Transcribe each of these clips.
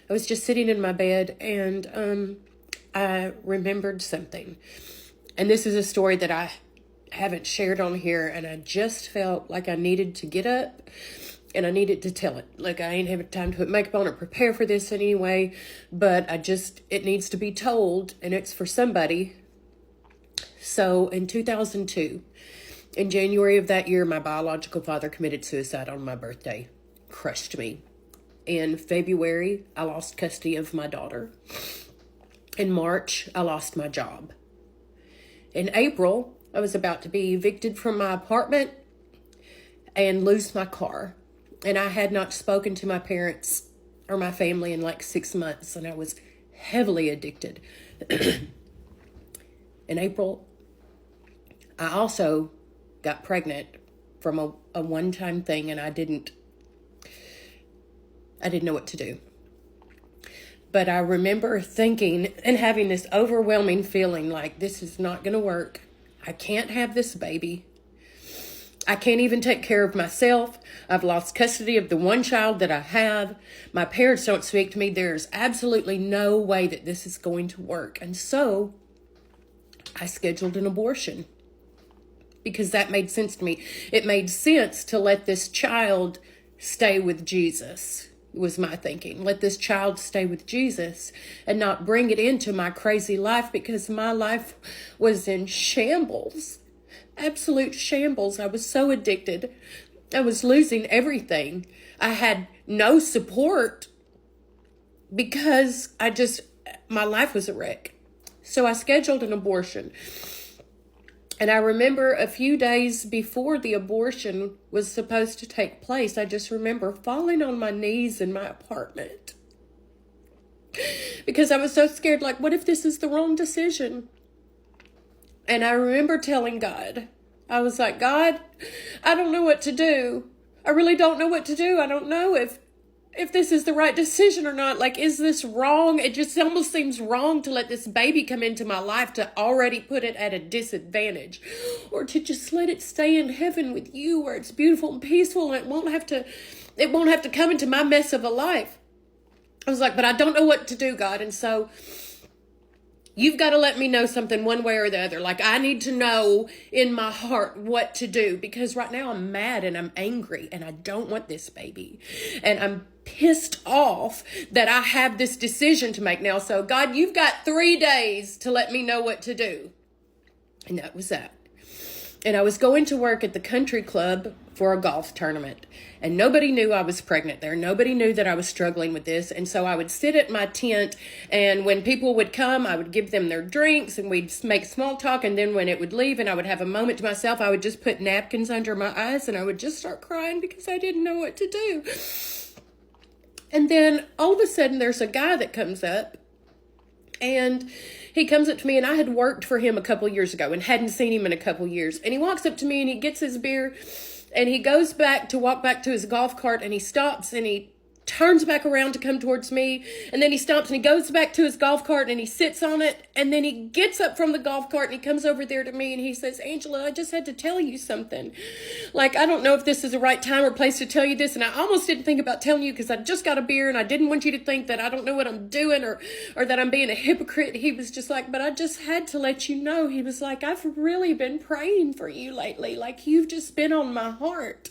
I was just sitting in my bed, and I remembered something. And this is a story that I haven't shared on here, and I just felt like I needed to get up and I needed to tell it. Like, I ain't having time to put makeup on or prepare for this anyway, but it needs to be told, and it's for somebody. So in 2002, in January of that year, my biological father committed suicide on my birthday. Crushed me. In February, I lost custody of my daughter. In March, I lost my job. In April, I was about to be evicted from my apartment and lose my car. And I had not spoken to my parents or my family in like 6 months, and I was heavily addicted. In April, I also got pregnant from a one-time thing, and I didn't know what to do. But I remember thinking and having this overwhelming feeling like, this is not going to work. I can't have this baby. I can't even take care of myself. I've lost custody of the one child that I have. My parents don't speak to me. There's absolutely no way that this is going to work. And so I scheduled an abortion because that made sense to me. It made sense to let this child stay with Jesus, was my thinking. Let this child stay with Jesus and not bring it into my crazy life, because my life was in shambles. Absolute shambles. I was so addicted. I was losing everything. I had no support because my life was a wreck. So I scheduled an abortion. And I remember a few days before the abortion was supposed to take place, I just remember falling on my knees in my apartment because I was so scared. Like, what if this is the wrong decision? And I remember telling God, I was like, God, I don't know what to do. I really don't know what to do. I don't know if this is the right decision or not. Like, is this wrong? It just almost seems wrong to let this baby come into my life, to already put it at a disadvantage, or to just let it stay in heaven with you where it's beautiful and peaceful, and it won't have to come into my mess of a life. I was like, but I don't know what to do, God. And so you've got to let me know something one way or the other. Like, I need to know in my heart what to do, because right now I'm mad and I'm angry and I don't want this baby. And I'm pissed off that I have this decision to make now. So God, you've got 3 days to let me know what to do. And that was that. And I was going to work at the country club for a golf tournament. And nobody knew I was pregnant there. Nobody knew that I was struggling with this. And so I would sit at my tent, and when people would come, I would give them their drinks, and we'd make small talk. And then when it would leave and I would have a moment to myself, I would just put napkins under my eyes and I would just start crying because I didn't know what to do. And then all of a sudden there's a guy that comes up, and he comes up to me, and I had worked for him a couple years ago and hadn't seen him in a couple years. And he walks up to me and he gets his beer, and he goes back to walk back to his golf cart, and he stops and he turns back around to come towards me. And then he stops and he goes back to his golf cart and he sits on it. And then he gets up from the golf cart and he comes over there to me and he says, Angela, I just had to tell you something. Like, I don't know if this is the right time or place to tell you this. And I almost didn't think about telling you because I just got a beer and I didn't want you to think that I don't know what I'm doing or that I'm being a hypocrite. He was just like, but I just had to let you know. He was like, I've really been praying for you lately. Like, you've just been on my heart.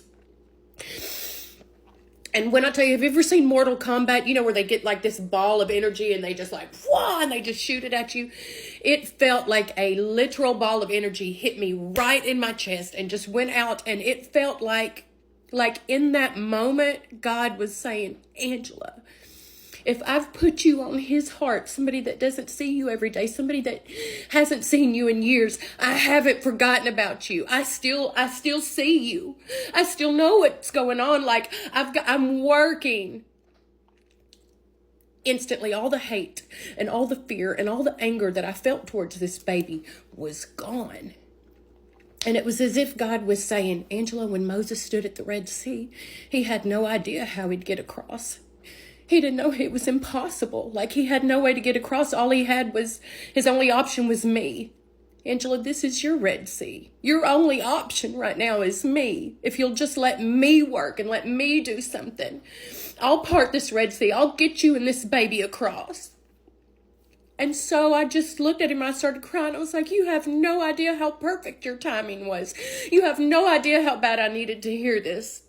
And when I tell you, have you ever seen Mortal Kombat? You know, where they get like this ball of energy and they just like, whoa, and they just shoot it at you. It felt like a literal ball of energy hit me right in my chest and just went out. And it felt like in that moment, God was saying, Angela, if I've put you on his heart, somebody that doesn't see you every day, somebody that hasn't seen you in years, I haven't forgotten about you. I still see you. I still know what's going on. Like, I'm working. Instantly, all the hate and all the fear and all the anger that I felt towards this baby was gone. And it was as if God was saying, Angela, when Moses stood at the Red Sea, he had no idea how he'd get across. He didn't know it was impossible. Like, he had no way to get across. All he had was, his only option was me. Angela, this is your Red Sea. Your only option right now is me. If you'll just let me work and let me do something. I'll part this Red Sea. I'll get you and this baby across. And so I just looked at him and I started crying. I was like, you have no idea how perfect your timing was. You have no idea how bad I needed to hear this.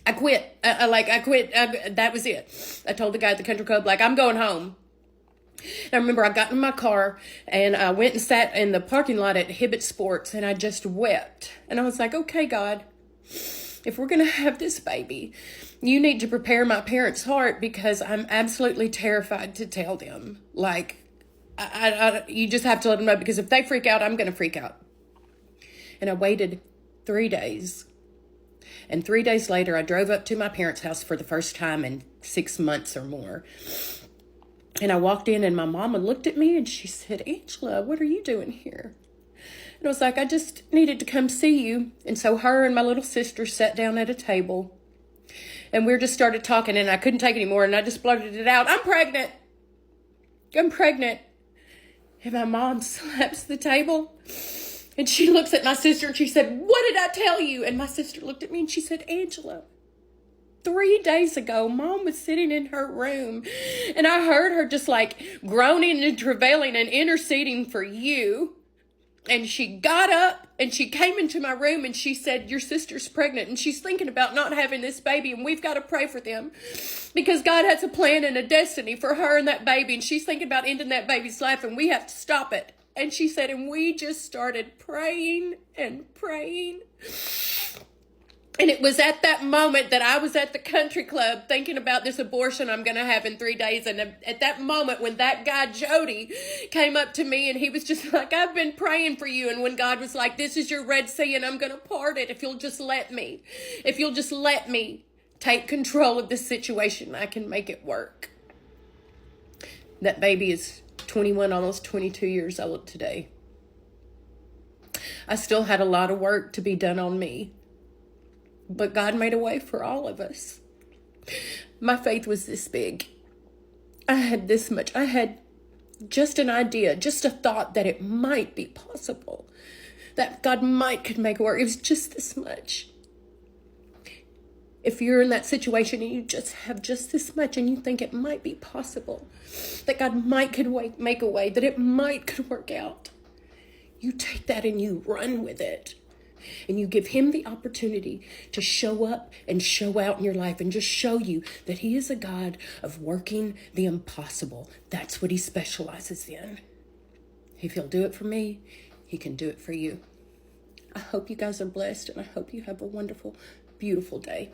I quit. I quit. That was it. I told the guy at the country club, like, I'm going home. And I remember I got in my car and I went and sat in the parking lot at Hibbett Sports and I just wept. And I was like, okay, God, if we're going to have this baby, you need to prepare my parents' heart, because I'm absolutely terrified to tell them. Like, you just have to let them know, because if they freak out, I'm going to freak out. And I waited 3 days. And 3 days later, I drove up to my parents' house for the first time in 6 months or more. And I walked in and my mama looked at me and she said, Angela, what are you doing here? And I was like, I just needed to come see you. And so her and my little sister sat down at a table and we just started talking, and I couldn't take it anymore. And I just blurted it out. I'm pregnant. I'm pregnant. And my mom slaps the table and she looks at my sister and she said, what did I tell you? And my sister looked at me and she said, Angela, 3 days ago, Mom was sitting in her room and I heard her just like groaning and travailing and interceding for you. And she got up and she came into my room and she said, your sister's pregnant and she's thinking about not having this baby, and we've got to pray for them because God has a plan and a destiny for her and that baby, and she's thinking about ending that baby's life and we have to stop it. And she said, and we just started praying and praying. And it was at that moment that I was at the country club thinking about this abortion I'm going to have in 3 days. And at that moment when that guy, Jody, came up to me and he was just like, I've been praying for you. And when God was like, this is your Red Sea and I'm going to part it if you'll just let me. If you'll just let me take control of this situation, I can make it work. That baby is 21, almost 22 years old today. I still had a lot of work to be done on me. But God made a way for all of us. My faith was this big. I had this much. I had just an idea, just a thought that it might be possible, that God could make it work. It was just this much. If you're in that situation and you just have just this much and you think it might be possible, that God could make a way, that it could work out, you take that and you run with it. And you give him the opportunity to show up and show out in your life and just show you that he is a God of working the impossible. That's what he specializes in. If he'll do it for me, he can do it for you. I hope you guys are blessed, and I hope you have a wonderful, beautiful day.